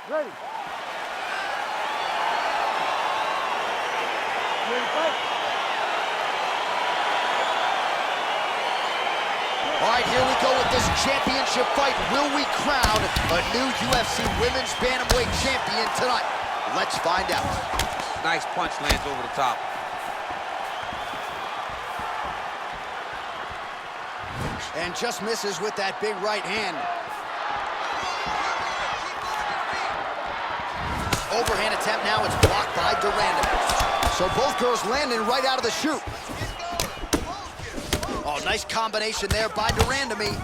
Ready. Ready, fight. All right, here we go with this championship fight. Will we crown a new UFC Women's Bantamweight champion tonight? Let's find out. Nice punch lands over the top. And just misses with that big right hand. Overhand attempt now, it's blocked by de Randamie. So both girls landing right out of the chute. Oh, nice combination there by de Randamie.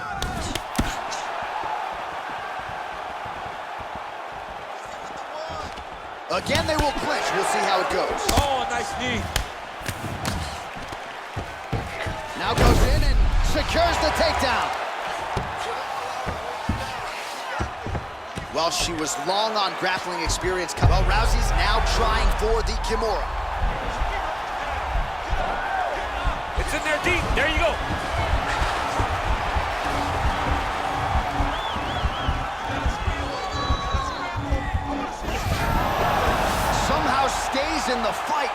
Again, they will clinch. We'll see how it goes. Oh, nice knee. Now goes in and secures the takedown. Well, she was long on grappling experience. Well, Rousey's now trying for the Kimura. It's in there deep. There you go. Somehow stays in the fight.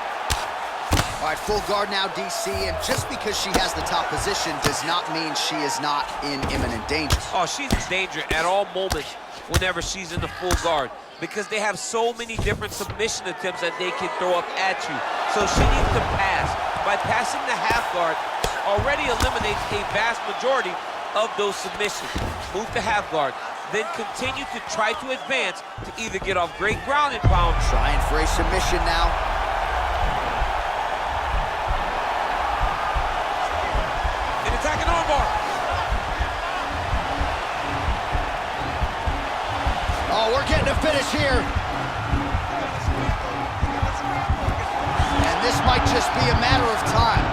All right, full guard now, DC, and just because she has the top position does not mean she is not in imminent danger. Oh, she's in danger at all moments whenever she's in the full guard because they have so many different submission attempts that they can throw up at you. So she needs to pass. By passing the half guard, already eliminates a vast majority of those submissions. Move to half guard, then continue to try to advance to either get off great ground and pound. Trying for a submission now. An attacking armbar. Oh, we're getting a finish here. And this might just be a matter of time.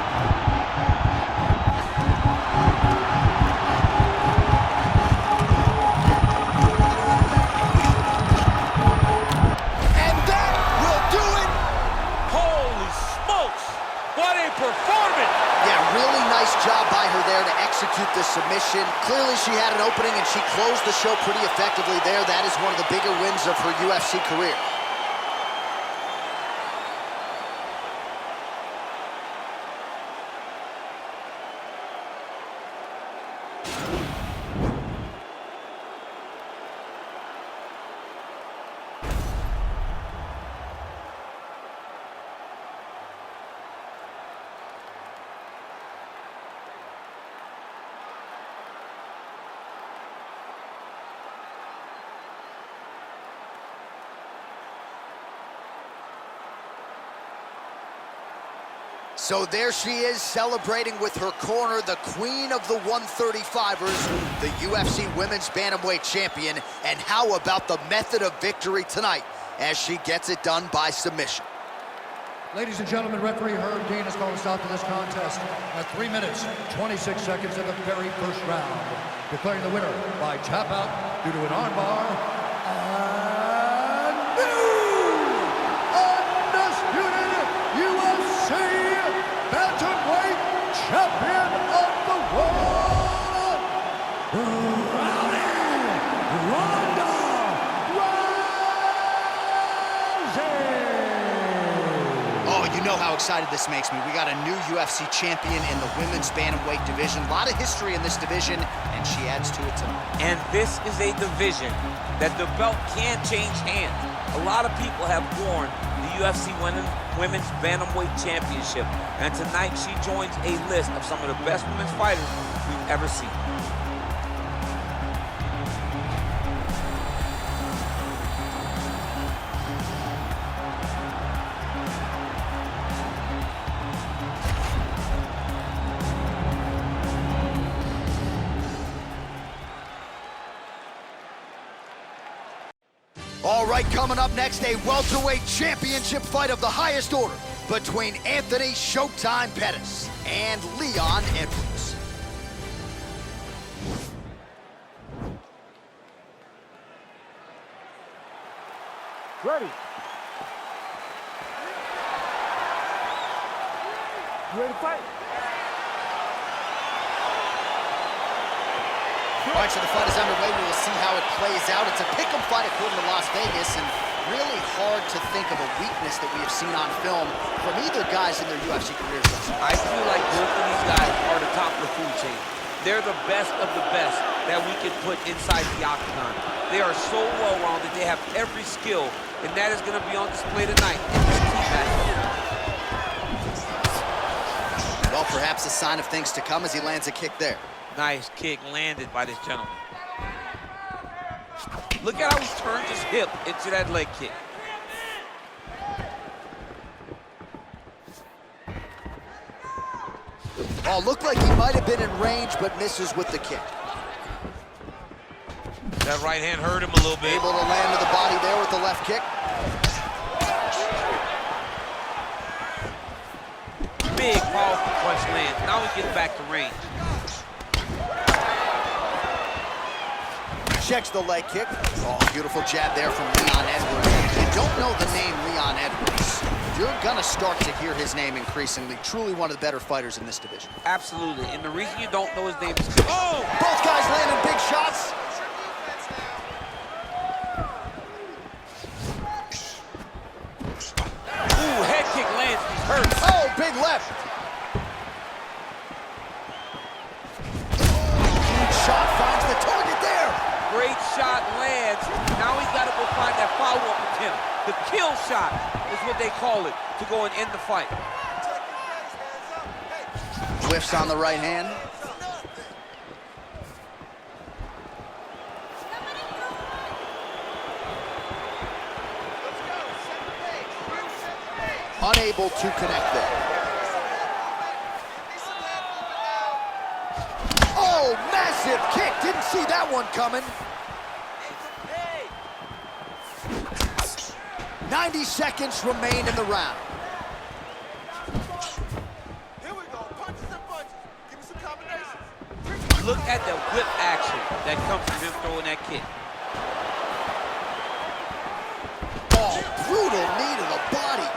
And that will do it. Holy smokes! What a performance! Yeah, really nice job by her there to execute the submission. Clearly she had an opening and she closed the show pretty effectively there. That is one of the bigger wins of her UFC career. So there she is, celebrating with her corner, the queen of the 135ers, the UFC Women's Bantamweight champion. And how about the method of victory tonight as she gets it done by submission? Ladies and gentlemen, referee Herb Dean has called a stop to this contest at 3 minutes, 26 seconds of the very first round, declaring the winner by tap out due to an armbar. Champion of the world, Ronda Rousey! Oh, you know how excited this makes me. We got a new UFC champion in the women's bantamweight division. A lot of history in this division, and she adds to it tonight. And this is a division that the belt can change hands. A lot of people have worn the UFC Women's Bantamweight Championship, and tonight she joins a list of some of the best women's fighters we've ever seen. All right, coming up next, a welterweight championship fight of the highest order between Anthony Showtime Pettis and Leon Edwards. Ready. You ready to fight? All right, so the fight is underway. We will see how it plays out. It's a pick'em fight according to Las Vegas, and really hard to think of a weakness that we have seen on film from either guys in their UFC careers thus far. I feel like both of these guys are the top of the food chain. They're the best of the best that we can put inside the octagon. They are so well-rounded. They have every skill, and that is going to be on display tonight in this team match. Well, perhaps a sign of things to come as he lands a kick there. Nice kick landed by this gentleman. Look at how he turned his hip into that leg kick. Oh, looked like he might have been in range, but misses with the kick. That right hand hurt him a little bit. Able to land to the body there with the left kick. Big, powerful punch lands. Now he gets back to range. Checks the leg kick. Oh, beautiful jab there from Leon Edwards. If you don't know the name Leon Edwards, you're gonna start to hear his name increasingly. Truly one of the better fighters in this division. Absolutely, and the reason you don't know his name is because, oh! Both guys landing big shots. Ooh, head kick lands, he's hurt. Oh, big left. Huge shot finds the target there. Great shot lands. Now he's got to go find that follow-up attempt. The kill shot is what they call it to go and end the fight. Whiffs on the right hand. Unable to connect there. Oh, massive kick. Didn't see that one coming. 90 seconds remain in the round. Here we go. Punches and punches. Give me some combinations. Look at the whip action that comes from him throwing that kick. Oh, brutal knee to the body.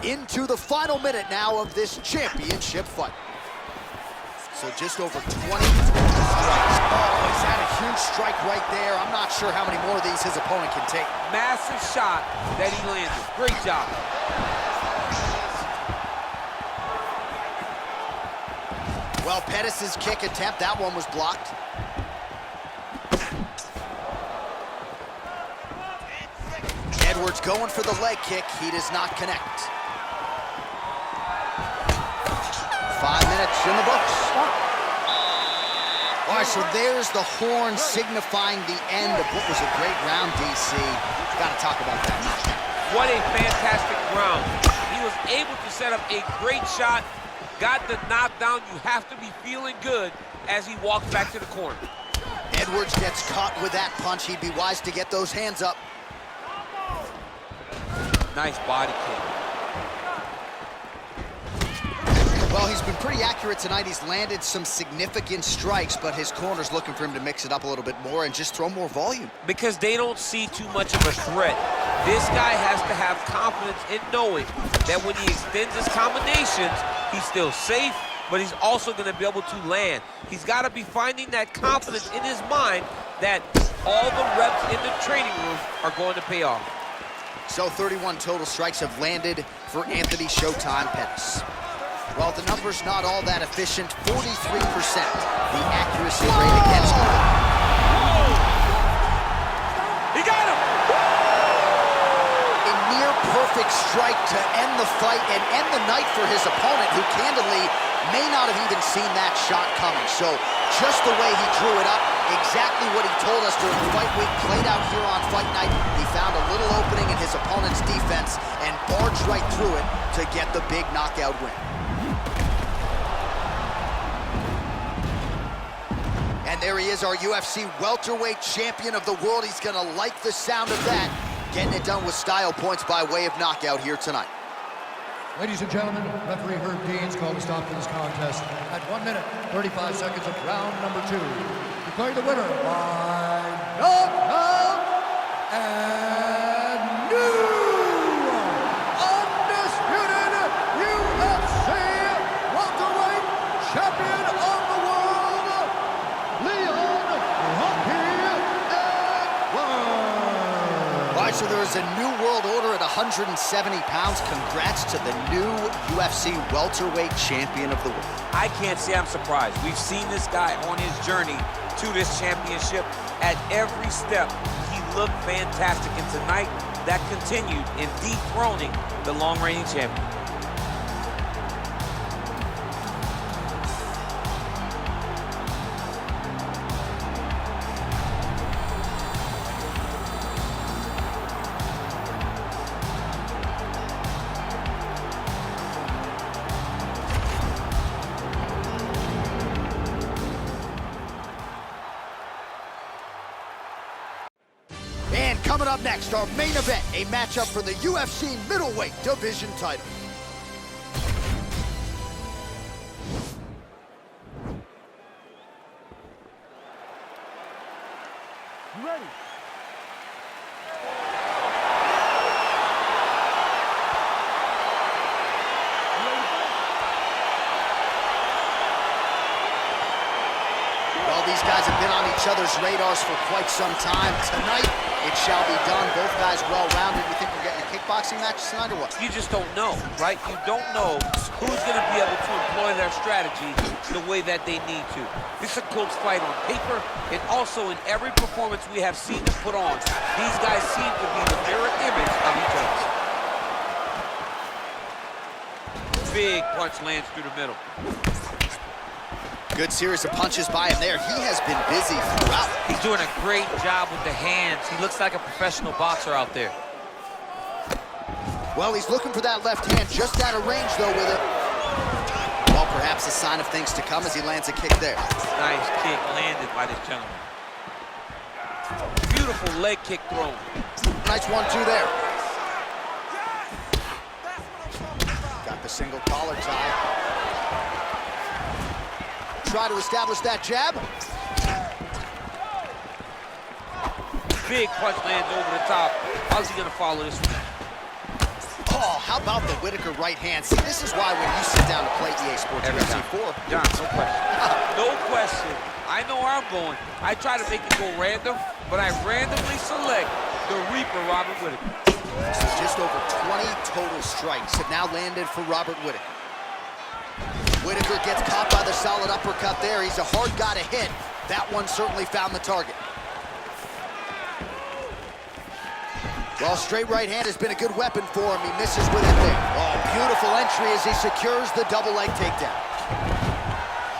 Into the final minute now of this championship fight. So just over 20 strikes. Oh, he's had a huge strike right there. I'm not sure how many more of these his opponent can take. Massive shot that he landed. Great job. Well, Pettis' kick attempt, that one was blocked. Edwards going for the leg kick. He does not connect. 5 minutes in the books. All right, so there's the horn signifying the end of what was a great round, DC. Got to talk about that knockout. What a fantastic round. He was able to set up a great shot, got the knockdown. You have to be feeling good as he walks back to the corner. Edwards gets caught with that punch. He'd be wise to get those hands up. Nice body kick. Well, he's been pretty accurate tonight. He's landed some significant strikes, but his corner's looking for him to mix it up a little bit more and just throw more volume. Because they don't see too much of a threat. This guy has to have confidence in knowing that when he extends his combinations, he's still safe, but he's also going to be able to land. He's got to be finding that confidence in his mind that all the reps in the training room are going to pay off. So 31 total strikes have landed for Anthony Showtime Pettis. Well, the number's not all that efficient, 43%, the accuracy rate against him. He got him! A near-perfect strike to end the fight and end the night for his opponent, who candidly may not have even seen that shot coming. So just the way he drew it up, exactly what he told us during fight week played out here on Fight Night. He found a little opening in his opponent's defense and barged right through it to get the big knockout win. And there he is, our UFC welterweight champion of the world. He's gonna like the sound of that. Getting it done with style points by way of knockout here tonight. Ladies and gentlemen, referee Herb Dean's called a stop to this contest at 1 minute, 35 seconds of round number 2. Declaring the winner by knockout and new undisputed UFC welterweight right, so there is a new world order at 170 pounds. Congrats to the new UFC welterweight champion of the world. I can't say I'm surprised. We've seen this guy on his journey to this championship. At every step, he looked fantastic, and tonight, that continued in dethroning the long-reigning champion. And coming up next, our main event, a matchup for the UFC middleweight division title. You ready? Well, these guys have been on each other's radars for quite some time. Tonight, it shall be done. Both guys well-rounded. You think we're getting a kickboxing match tonight or what? You just don't know, right? You don't know who's going to be able to employ their strategy the way that they need to. This is a close fight on paper, and also in every performance we have seen them put on, these guys seem to be the mirror image of each other. Big punch lands through the middle. Good series of punches by him there. He has been busy throughout. He's doing a great job with the hands. He looks like a professional boxer out there. Well, he's looking for that left hand, just out of range, though, with it. Well, perhaps a sign of things to come as he lands a kick there. Nice kick landed by this gentleman. Beautiful leg kick thrown. Nice 1-2 there. Got the single collar tie. Try to establish that jab. Big punch lands over the top. How's he gonna follow this one? Oh, how about the Whittaker right hand? See, this is why when you sit down to play EA Sports Every UFC time. 4. John, no question. No question. I know where I'm going. I try to make it go random, but I randomly select the Reaper, Robert Whittaker. So just over 20 total strikes have now landed for Robert Whittaker. Whittaker gets caught by the solid uppercut there. He's a hard guy to hit. That one certainly found the target. Well, straight right hand has been a good weapon for him. He misses with it there. Oh, beautiful entry as he secures the double leg takedown.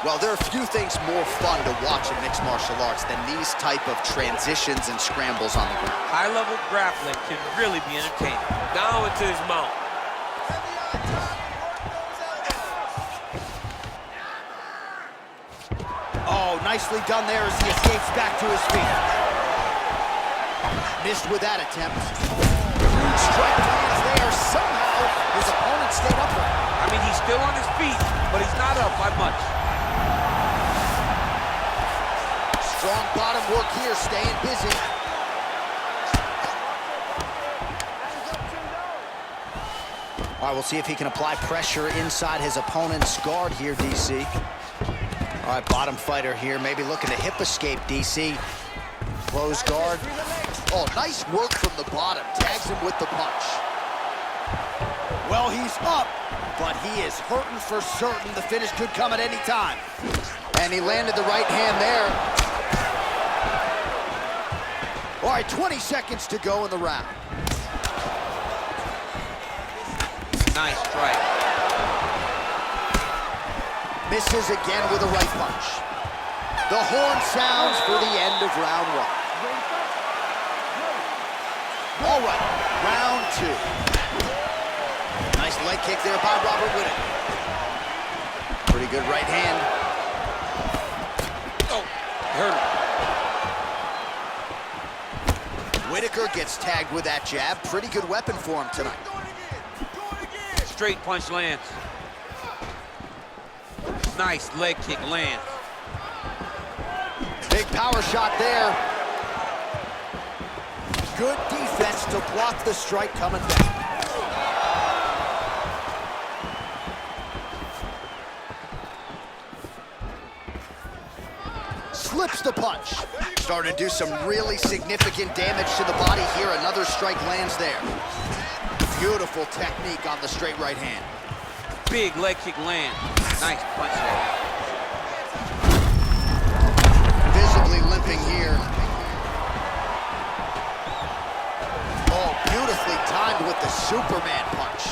Well, there are few things more fun to watch in mixed martial arts than these type of transitions and scrambles on the ground. High-level grappling can really be entertaining. Now into his mount. Oh, nicely done there as he escapes back to his feet. Missed with that attempt. Huge strike lands there. Somehow, his opponent stayed upright. I mean, he's still on his feet, but he's not up by much. Strong bottom work here, staying busy. All right, we'll see if he can apply pressure inside his opponent's guard here, DC. All right, bottom fighter here, maybe looking to hip escape, DC. Close guard. Oh, nice work from the bottom. Tags him with the punch. Well, he's up, but he is hurting for certain. The finish could come at any time. And he landed the right hand there. All right, 20 seconds to go in the round. Nice strike. Misses again with a right punch. The horn sounds for the end of round one. All right, round two. Nice leg kick there by Robert Whittaker. Pretty good right hand. Oh, hurt him. Whittaker gets tagged with that jab. Pretty good weapon for him tonight. Straight punch lands. Nice leg kick lands. Big power shot there. Good defense to block the strike coming back. Slips the punch. Starting to do some really significant damage to the body here. Another strike lands there. Beautiful technique on the straight right hand. Big leg kick land. Nice punch there. Visibly limping here. Oh, beautifully timed with the Superman punch.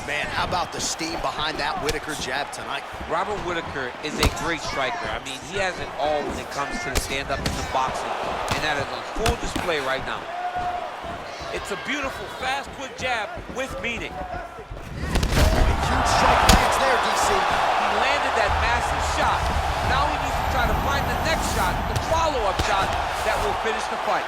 Man, how about the steam behind that Whitaker jab tonight? Robert Whitaker is a great striker. I mean, he has it all when it comes to the stand-up and the boxing, and that is on full display right now. It's a beautiful, fast, quick jab with meaning. Huge strike lands there, DC. He landed that massive shot. Now he needs to try to find the next shot, the follow-up shot that will finish the fight.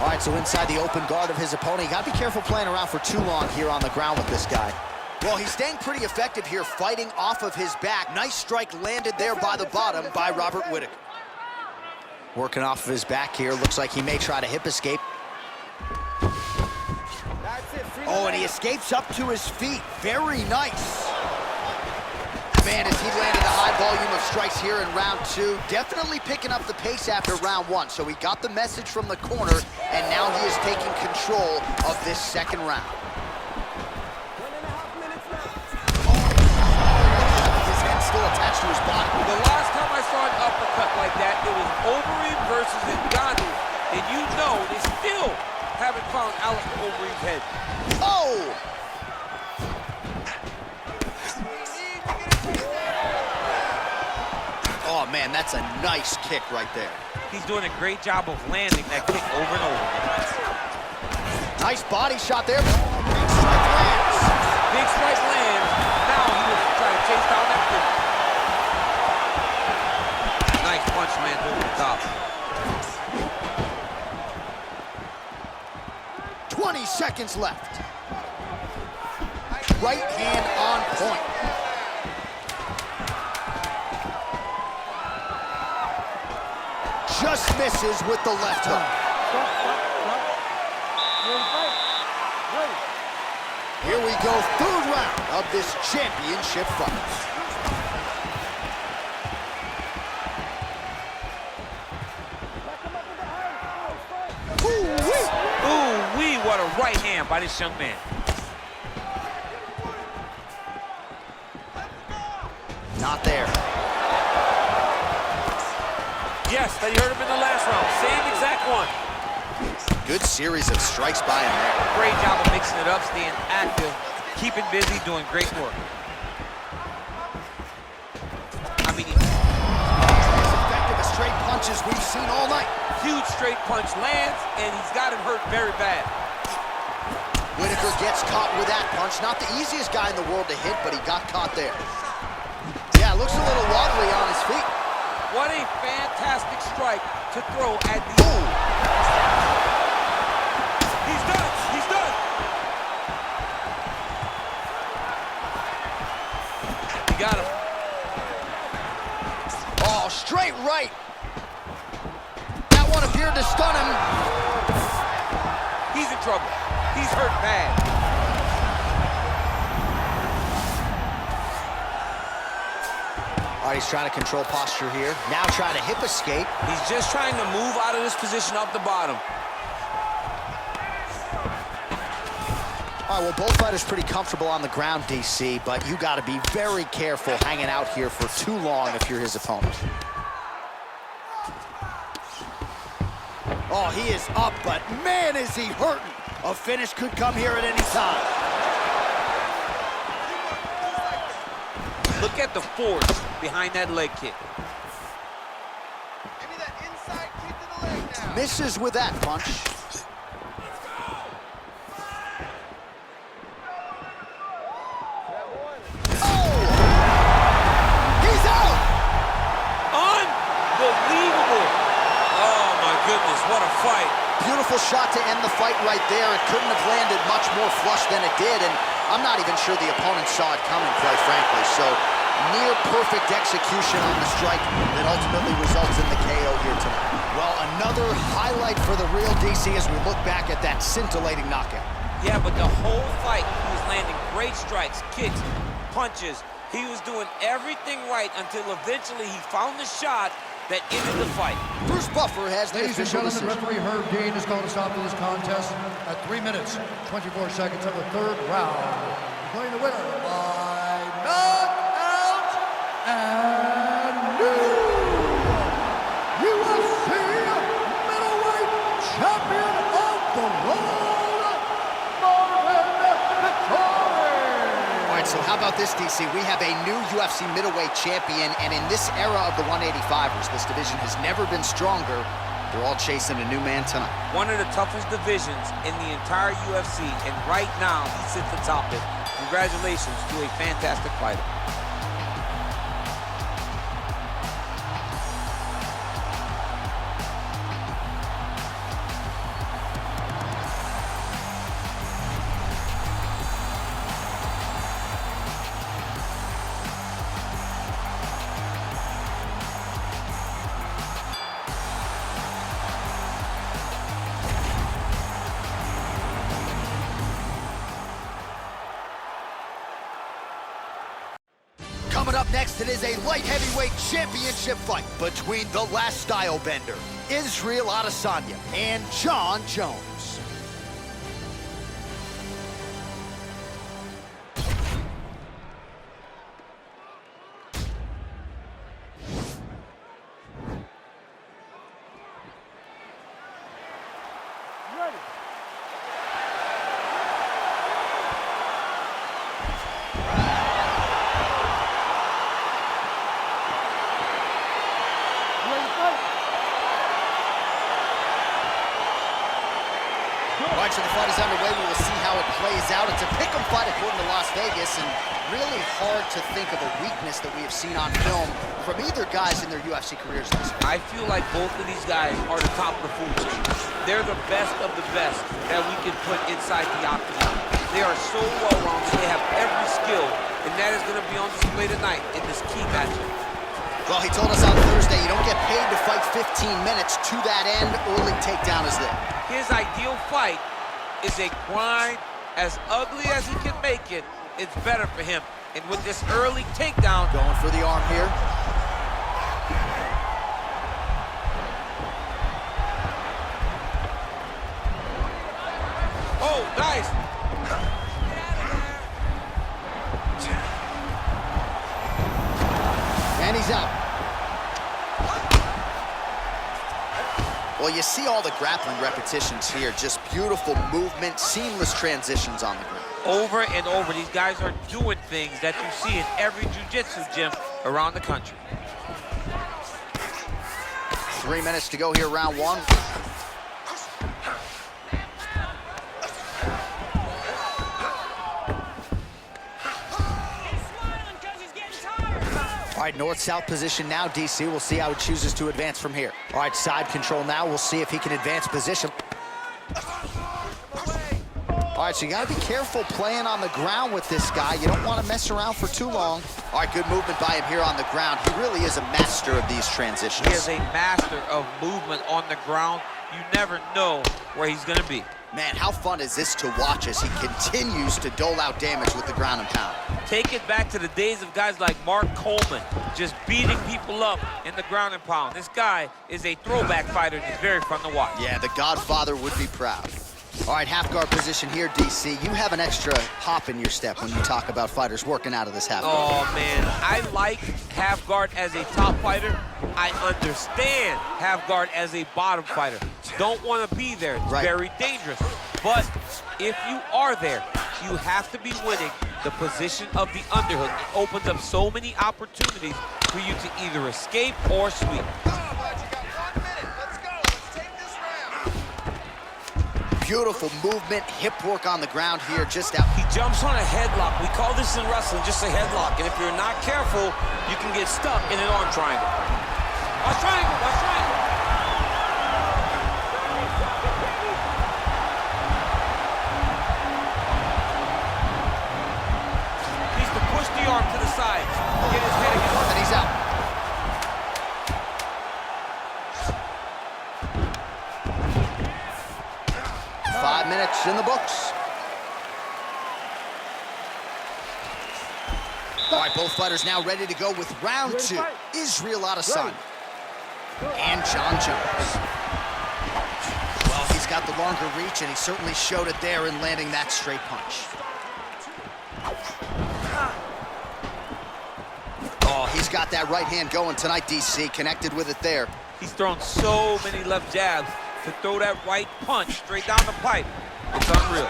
All right, so inside the open guard of his opponent, you gotta be careful playing around for too long here on the ground with this guy. Well, he's staying pretty effective here, fighting off of his back. Nice strike landed there by the bottom by Robert Whitaker. Working off of his back here, looks like he may try to hip escape. Oh, and he escapes up to his feet. Very nice. Man, as he landed a high volume of strikes here in round two, definitely picking up the pace after round one. So he got the message from the corner, and now he is taking control of this second round. His head still attached to his body. The last time I saw an uppercut like that, it was Overeem versus Ngannou, and you know they still haven't found Alistair Overeem's head. Oh! Oh, man, that's a nice kick right there. He's doing a great job of landing that kick over and over again. Nice body shot there. Big strike lands. Big strike lands. Now he will try to chase down that kick. Nice punch lands over the top. 20 seconds left. Right hand on point. Just misses with the left hook. Here we go, third round of this championship fight. Ooh-wee, what a right hand by this young man. Not there. Yes, that you heard him in the last round. Same exact one. Good series of strikes by him there. Great job of mixing it up, staying active, keeping busy, doing great work. I mean, As effective as straight punches we've seen all night. huge straight punch lands, and he's got him hurt very bad. Whitaker gets caught with that punch. Not the easiest guy in the world to hit, but he got caught there. Yeah, looks a little wobbly on his feet. What a fantastic strike to throw at the... Ooh. He's done! He's done! He got him. Oh, straight right. That one appeared to stun him. He's in trouble. He's hurt bad. All right, he's trying to control posture here. Now trying to hip escape. He's just trying to move out of this position off the bottom. All right, well, both fighters pretty comfortable on the ground, DC, but you got to be very careful hanging out here for too long if you're his opponent. Oh, he is up, but man, is he hurting. A finish could come here at any time. Look at the force behind that leg kick. Give me that inside kick to the leg now. Misses with that punch. Oh! He's out! Unbelievable! Oh my goodness, what a fight. Beautiful shot to end the fight right there. It couldn't have landed much more flush than it did, and I'm not even sure the opponent saw it coming, quite frankly. So, near perfect execution on the strike that ultimately results in the KO here tonight. Well, another highlight for the real DC as we look back at that scintillating knockout. Yeah, but the whole fight, he was landing great strikes, kicks, punches, He was doing everything right until eventually he found the shot that ended the fight. Bruce Buffer has the Ladies and official gentlemen, decision. referee Herb Dean has called a stop to this contest at 3 minutes, 24 seconds of the third round. Declaring the winner by knockout and new UFC middleweight champion of the world, Marvin Vettori. All right, so how about this, DC? We have a new UFC middleweight champion, and in this era of the 185ers, this division has never been stronger. They're all chasing a new man tonight. One of the toughest divisions in the entire UFC, and right now he sits atop it. Congratulations to a fantastic fighter. Coming up next, it is a light heavyweight championship fight between the last style bender, Israel Adesanya, and Jon Jones. All right, so the fight is underway. We will see how it plays out. It's a pick'em fight according to Las Vegas, and really hard to think of a weakness that we have seen on film from either guys in their UFC careers this year. I feel like both of these guys are the top of the food chain. They're the best of the best that we can put inside the octagon. They are so well-rounded. They have every skill, and that is going to be on display tonight in this key matchup. Well, he told us on Thursday you don't get paid to fight 15 minutes. To that end, early takedown is there. His ideal fight is a grind. As ugly as he can make it, it's better for him. And with this early takedown, Going for the arm here. oh, nice. And he's out. Well, you see all the grappling repetitions here. Just beautiful movement, seamless transitions on the ground. Over and over, these guys are doing things that you see in every jiu-jitsu gym around the country. 3 minutes to go here, round one. All right, north-south position now, DC. We'll see how he chooses to advance from here. All right, side control now. We'll see if he can advance position. All right, so you got to be careful playing on the ground with this guy. You don't want to mess around for too long. All right, good movement by him here on the ground. He really is a master of these transitions. He is a master of movement on the ground. You never know where he's going to be. Man, how fun is this to watch as he continues to dole out damage with the ground and pound? Take it back to the days of guys like Mark Coleman, just beating people up in the ground and pound. This guy is a throwback fighter, and it's very fun to watch. Yeah, the Godfather would be proud. All right, half guard position here, DC. You have an extra hop in your step when you talk about fighters working out of this half guard. Oh, man, I like half guard as a top fighter. I understand half guard as a bottom fighter. Don't want to be there. It's very dangerous. But if you are there, you have to be winning the position of the underhook. It opens up so many opportunities for you to either escape or sweep. Beautiful movement, hip work on the ground here, just out. He jumps on a headlock. We call this in wrestling just a headlock. And if you're not careful, you can get stuck in an arm triangle. Watch triangle, watch triangle. Needs to push the arm to the side. Get his head against. And he's out. In the books. All right, both fighters now ready to go with round two. Israel Adesanya and Jon Jones. Well, he's got the longer reach, and he certainly showed it there in landing that straight punch. Oh, he's got that right hand going tonight, DC. Connected with it there. He's thrown so many left jabs to throw that right punch straight down the pipe. It's unreal.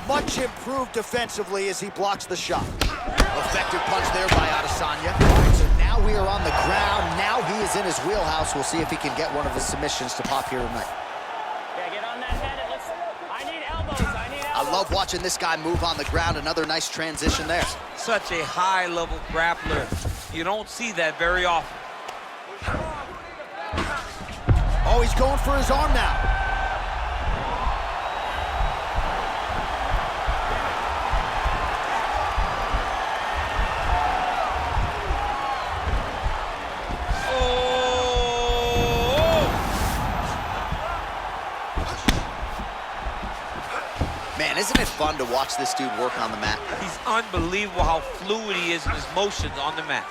Much improved defensively as he blocks the shot. Effective punch there by Adesanya. All right, so now we are on the ground. Now he is in his wheelhouse. We'll see if he can get one of his submissions to pop here tonight. Yeah, get on that head. I need elbows. I love watching this guy move on the ground. Another nice transition there. Such a high-level grappler. You don't see that very often. Oh, he's going for his arm now. Man, isn't it fun to watch this dude work on the mat? He's unbelievable how fluid he is in his motions on the mat.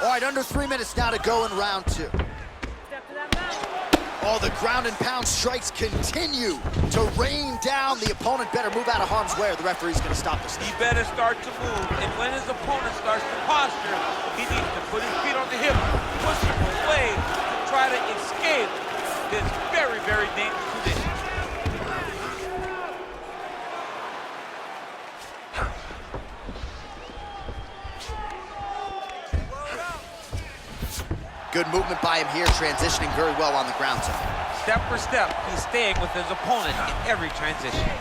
All right, under 3 minutes now to go in round two. Oh, the ground and pound strikes continue to rain down. The opponent better move out of harm's way or the referee's going to stop this thing. He better start to move, and when his opponent starts to posture, he needs to put his feet on the hip, push him away to try to escape this very, very dangerous position. Good movement by him here, transitioning very well on the ground tonight. Step for step, he's staying with his opponent in every transition.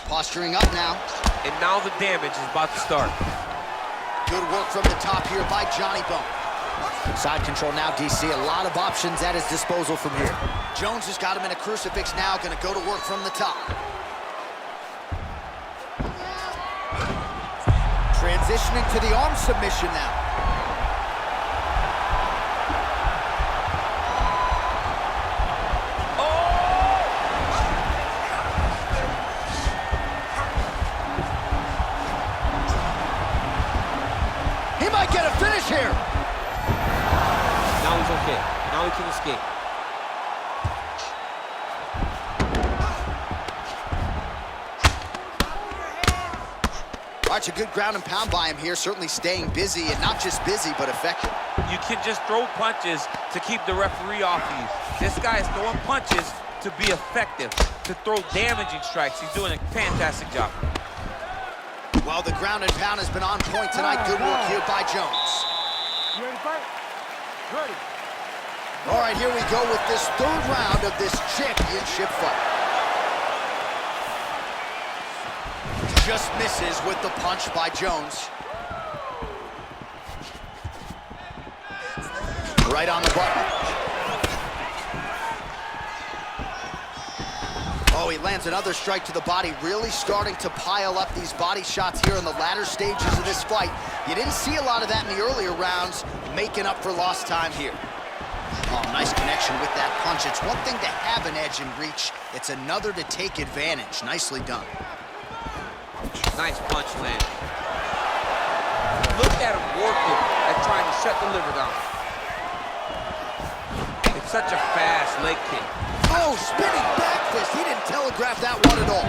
Posturing up now. And now the damage is about to start. Good work from the top here by Johnny Bone. Side control now, DC. A lot of options at his disposal from here. Jones has got him in a crucifix now, going to go to work from the top. Transitioning to the arm submission now. Get a finish here. Now he's okay. Now he can escape. All right, it's a good ground and pound by him here, certainly staying busy, and not just busy, but effective. You can just throw punches to keep the referee off you. This guy is throwing punches to be effective, to throw damaging strikes. He's doing a fantastic job. Well, the ground and pound has been on point tonight. Good work here by Jones. You ready to fight? Ready. All right, here we go with this third round of this championship fight. Just misses with the punch by Jones. Right on the button. Oh, he lands another strike to the body, really starting to pile up these body shots here in the latter stages of this fight. You didn't see a lot of that in the earlier rounds, making up for lost time here. Oh, nice connection with that punch. It's one thing to have an edge and reach. It's another to take advantage. Nicely done. Nice punch land. Look at him working at trying to shut the liver down. It's such a fast leg kick. Oh, spinning back fist. He didn't telegraph that one at all.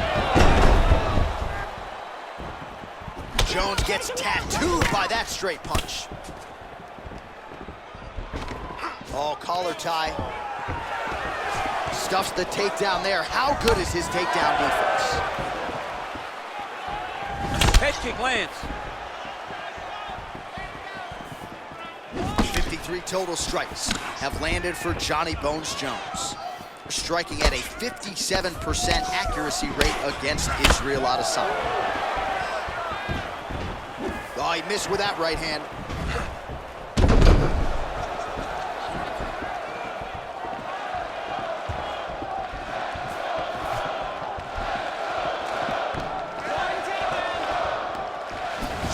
Jones gets tattooed by that straight punch. Oh, collar tie. Stuffs the takedown there. How good is his takedown defense? Head kick lands. 53 total strikes have landed for Johnny Bones Jones, striking at a 57% accuracy rate against Israel Adesanya. Oh, he missed with that right hand.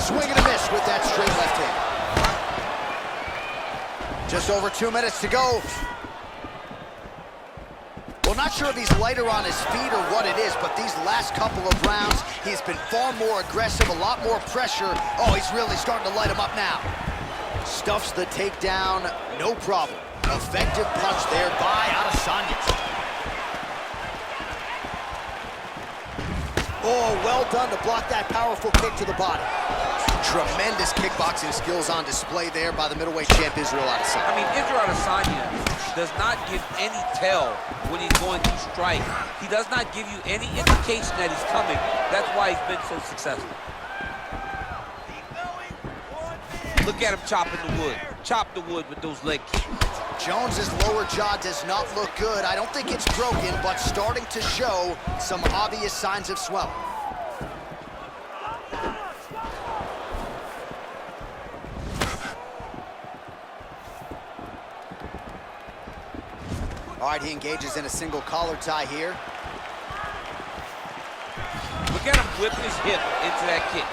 Swing and a miss with that straight left hand. Just over 2 minutes to go. Well, not sure if he's lighter on his feet or what it is, but these last couple of rounds, he's been far more aggressive, a lot more pressure. Oh, he's really starting to light him up now. Stuffs the takedown, no problem. Effective punch there by Adesanya. Oh, well done to block that powerful kick to the body. Tremendous kickboxing skills on display there by the middleweight champ Israel Adesanya. I mean, Israel Adesanya does not give any tell when he's going to strike. He does not give you any indication that he's coming. That's why he's been so successful. Look at him chopping the wood. Chop the wood with those leg kicks. Jones's lower jaw does not look good. I don't think it's broken, but starting to show some obvious signs of swelling. All right, he engages in a single collar tie here. Look at him whip his hip into that kick.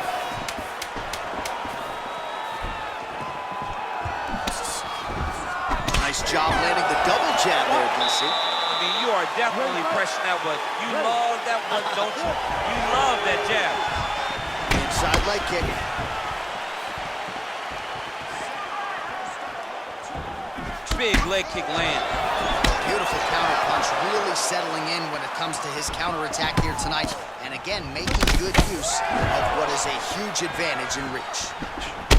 Nice job landing the double jab there, DC. I mean, you are definitely pressing that one. You love that one, don't you? You love that jab. Inside leg kick. Big leg kick land. Beautiful counter punch, really settling in when it comes to his counterattack here tonight. And again, making good use of what is a huge advantage in reach.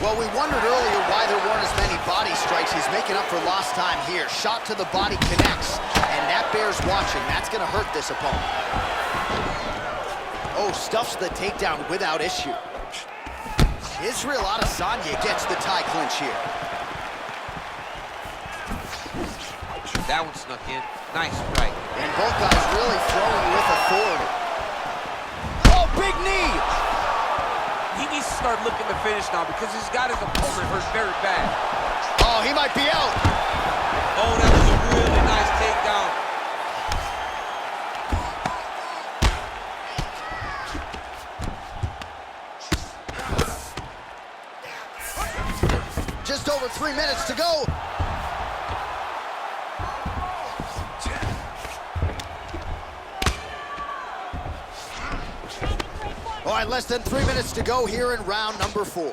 Well, we wondered earlier why there weren't as many body strikes. He's making up for lost time here. Shot to the body connects, and that bears watching. That's gonna hurt this opponent. Oh, stuffs the takedown without issue. Israel Adesanya gets the tie clinch here. That one snuck in. Nice strike. And both guys really throwing with authority. Oh, big knee! He needs to start looking to finish now because he's got his opponent hurt very bad. Oh, he might be out. Oh, that was a really nice takedown. Just over 3 minutes to go. All right, less than 3 minutes to go here in round number 4.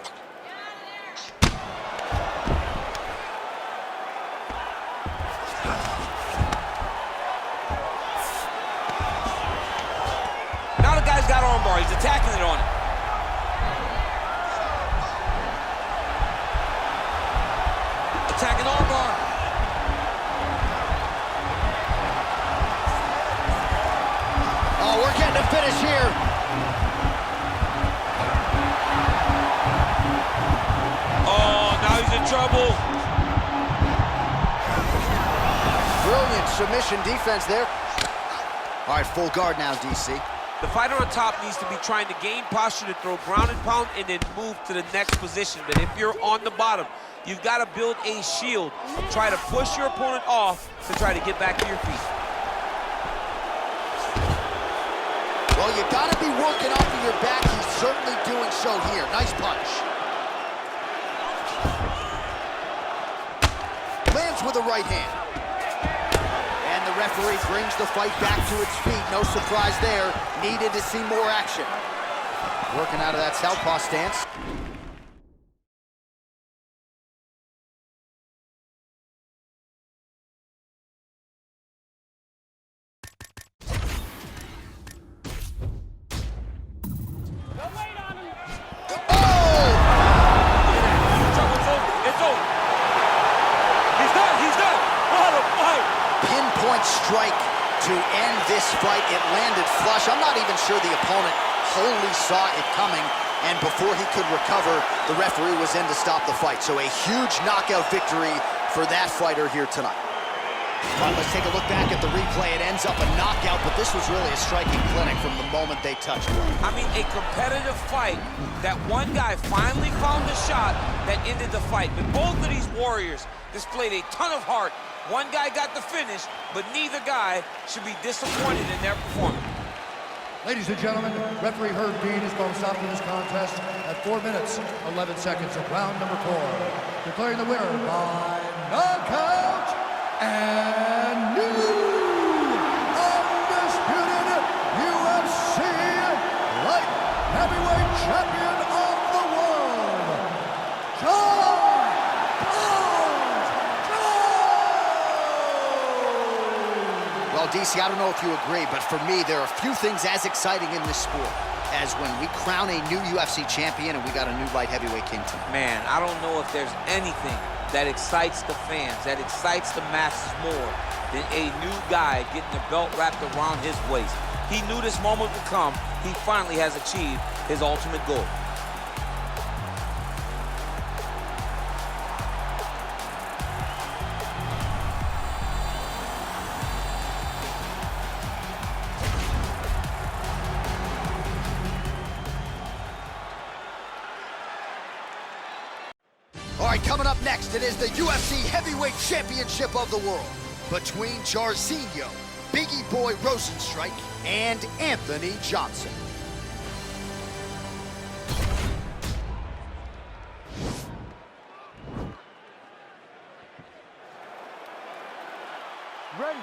Now the guy's got armbar. He's attacking it on it. Attacking armbar. Oh, we're getting a finish here. Trouble. Brilliant submission defense there. All right, full guard now, DC. The fighter on top needs to be trying to gain posture to throw ground and pound and then move to the next position. But if you're on the bottom, you've got to build a shield. Try to push your opponent off to try to get back to your feet. Well, you got to be working off of your back. He's certainly doing so here. Nice punch. Lands with a right hand. And the referee brings the fight back to its feet. No surprise there. Needed to see more action. Working out of that southpaw stance. Strike to end this fight. It landed flush. I'm not even sure the opponent wholly saw it coming, and before he could recover, the referee was in to stop the fight. So a huge knockout victory for that fighter here tonight. All right, let's take a look back at the replay. It ends up a knockout, but this was really a striking clinic from the moment they touched one. I mean, a competitive fight that one guy finally found a shot that ended the fight. But both of these warriors displayed a ton of heart. One guy got the finish, but neither guy should be disappointed in their performance. Ladies and gentlemen, referee Herb Dean is going to stop this contest at 4 minutes, 11 seconds of round number 4. Declaring the winner by knockout and new DC, I don't know if you agree, but for me, there are few things as exciting in this sport as when we crown a new UFC champion and we got a new light heavyweight king tonight. Man, I don't know if there's anything that excites the fans, that excites the masses more than a new guy getting the belt wrapped around his waist. He knew this moment would come. He finally has achieved his ultimate goal. All right, coming up next, it is the UFC Heavyweight Championship of the World between Jairzinho, Biggie Boy Rosenstrike, and Anthony Johnson. Ready.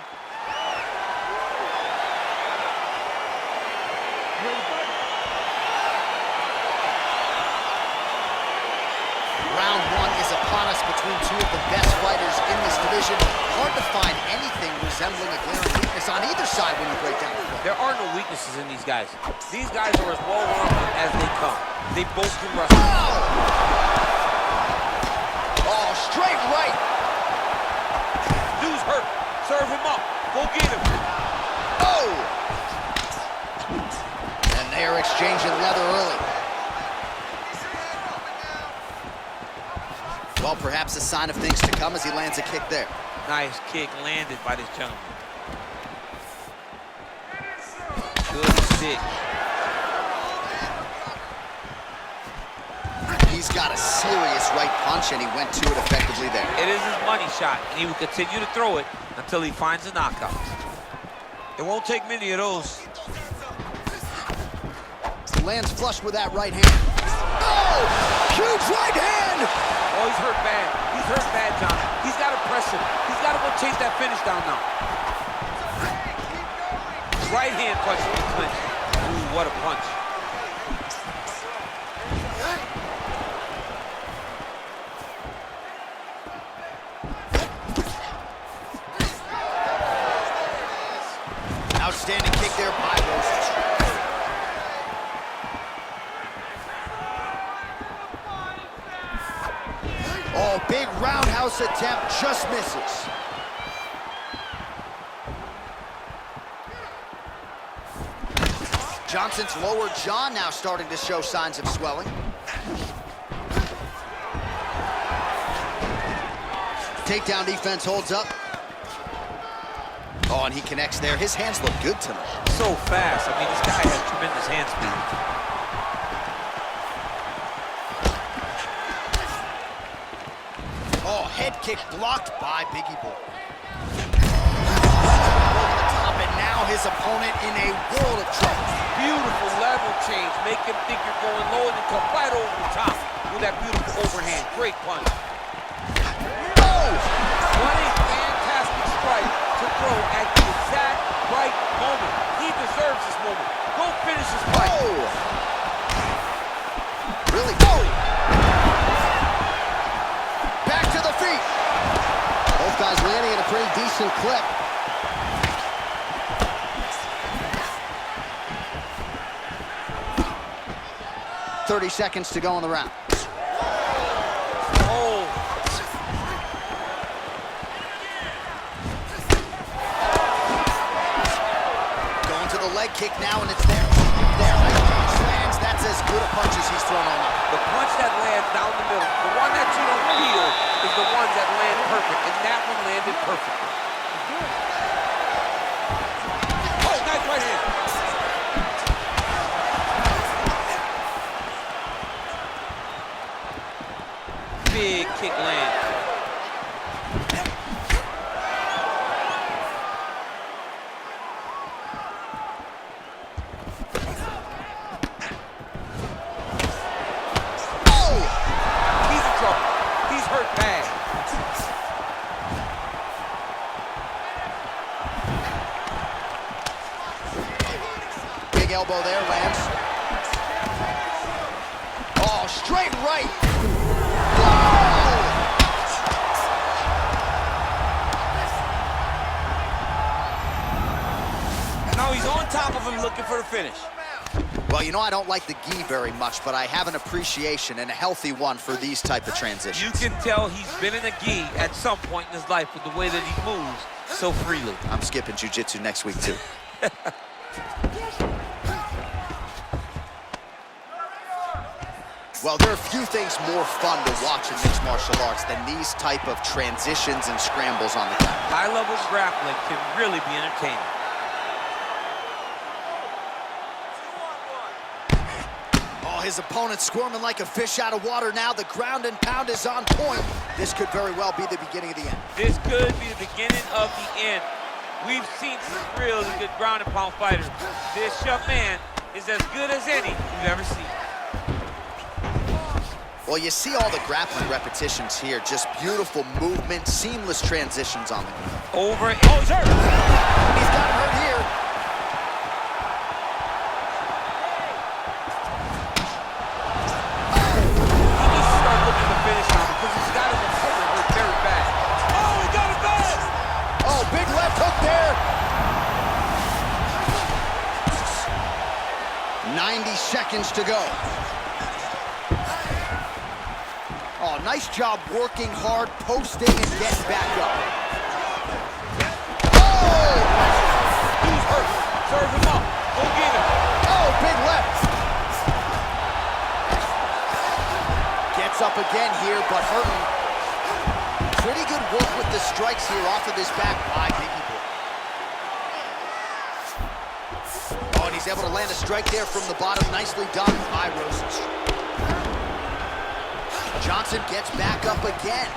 Round one is upon us between two of the best fighters in this division. Hard to find anything resembling a glaring weakness on either side when you break down the fight. There are no weaknesses in these guys. These guys are as well-rounded as they come. They both can wrestle. Oh, straight right. Dude's hurt. Serve him up. Go get him. Oh! And they are exchanging leather early. Well, perhaps a sign of things to come as he lands a kick there. Nice kick landed by this gentleman. Good stick. He's got a serious right punch, and he went to it effectively there. It is his money shot, and he will continue to throw it until he finds a knockout. It won't take many of those. Lands flush with that right hand. Oh! Huge right hand! Oh, he's hurt bad. He's hurt bad, John. He's got to press him. He's got to go chase that finish down now. Right hand punch in the clinch. Ooh, what a punch. Outstanding kick there by Rosenstrike. Oh, big roundhouse attempt, just misses. Johnson's lower jaw now starting to show signs of swelling. Takedown defense holds up. Oh, and he connects there. His hands look good tonight. So fast. I mean, this guy has tremendous hand speed. Oh, head kick blocked by Biggie Boy. Over the top, and now his opponent in a world of trouble. Beautiful level change. Make him think you're going low and then come right over the top with that beautiful overhand. Great punch. Oh! What a fantastic strike to throw at the exact right moment. He deserves this moment. Go finish his fight. Oh! Really? Oh! Back to the feet. Both guys landing at a pretty decent clip. "30 seconds to go in the round." Oh, Going to the leg kick now, and it's there. There, lands. That's as good a punch as he's thrown all night. the punch that lands down the middle, the one that you don't feel is the ones that land perfect, and that one landed perfectly. Oh, nice right hand. Big kick land. He's in trouble. He's hurt bad. Big elbow there, lands. Oh, straight right. finish. Well, you know, I don't like the gi very much, but I have an appreciation and a healthy one for these type of transitions. You can tell he's been in a gi at some point in his life with the way that he moves so freely. I'm skipping jiu-jitsu next week, too. Well, there are few things more fun to watch in mixed martial arts than these type of transitions and scrambles on the ground. High-level grappling can really be entertaining. Oh, his opponent squirming like a fish out of water now. The ground and pound is on point. This could very well be the beginning of the end. This could be the beginning of the end. We've seen some really good ground and pound fighters. This young man is as good as any you've ever seen. Well, you see all the grappling repetitions here. Just beautiful movement, seamless transitions on the ground. Over. Oh, he's hurt. He's got hurt here. He needs to start looking to finish now because he's got his opponent hurt very bad. Oh, he got it bad. Oh, big left hook there. 90 seconds to go. Oh, nice job working hard, posting, and getting back up. Oh! He's hurt. Serve him up. Go get him. Oh, big left. Gets up again here, but hurting. Pretty good work with the strikes here off of this back by Biggie Boy. Oh, and he's able to land a strike there from the bottom. Nicely done by Rosas. Johnson gets back up again.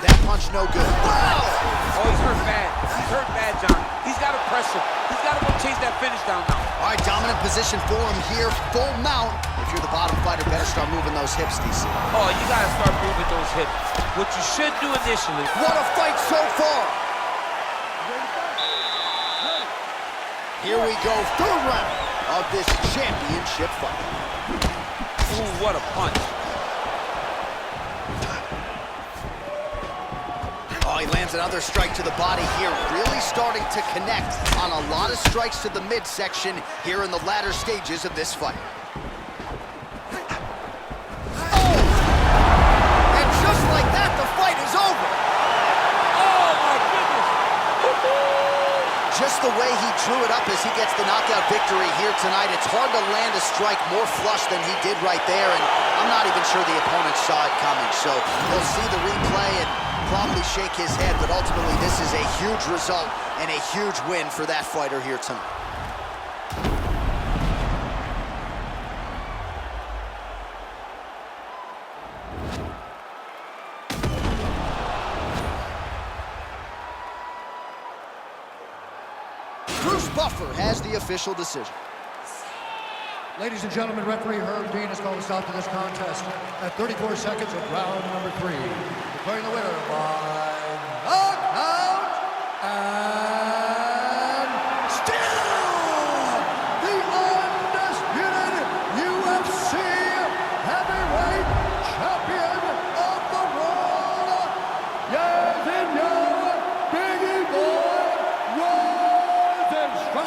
That punch no good. Wow! Oh, he's hurt bad. He's hurt bad, John. He's got to press him. He's got to go chase that finish down now. All right, dominant position for him here. Full mount. If you're the bottom fighter, better start moving those hips, DC. Oh, you got to start moving those hips. What you should do initially. What a fight so far. Here we go, third round of this championship fight. Ooh, what a punch. Oh, he lands another strike to the body here. Really starting to connect on a lot of strikes to the midsection here in the latter stages of this fight. Oh! And just like that, the fight is over. Oh, my goodness. Just the way he drew it up as he gets the knockout victory here tonight. It's hard to land a strike more flush than he did right there, and I'm not even sure the opponent saw it coming. So he'll see the replay and probably shake his head, but ultimately this is a huge result and a huge win for that fighter here tonight. Bruce Buffer has the official decision. Ladies and gentlemen, referee Herb Dean has called a stop to this contest at 34 seconds of round number 3. Declaring the winner by knockout and still the undisputed UFC heavyweight champion of the world, Biggie Boy Rosenstruck.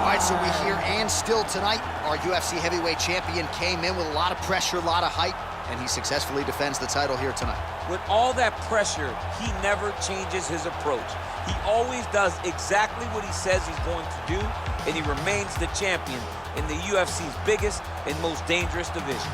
All right, so we hear and still tonight, our UFC heavyweight champion came in with a lot of pressure, a lot of hype, and he successfully defends the title here tonight. With all that pressure, he never changes his approach. He always does exactly what he says he's going to do, and he remains the champion in the UFC's biggest and most dangerous division.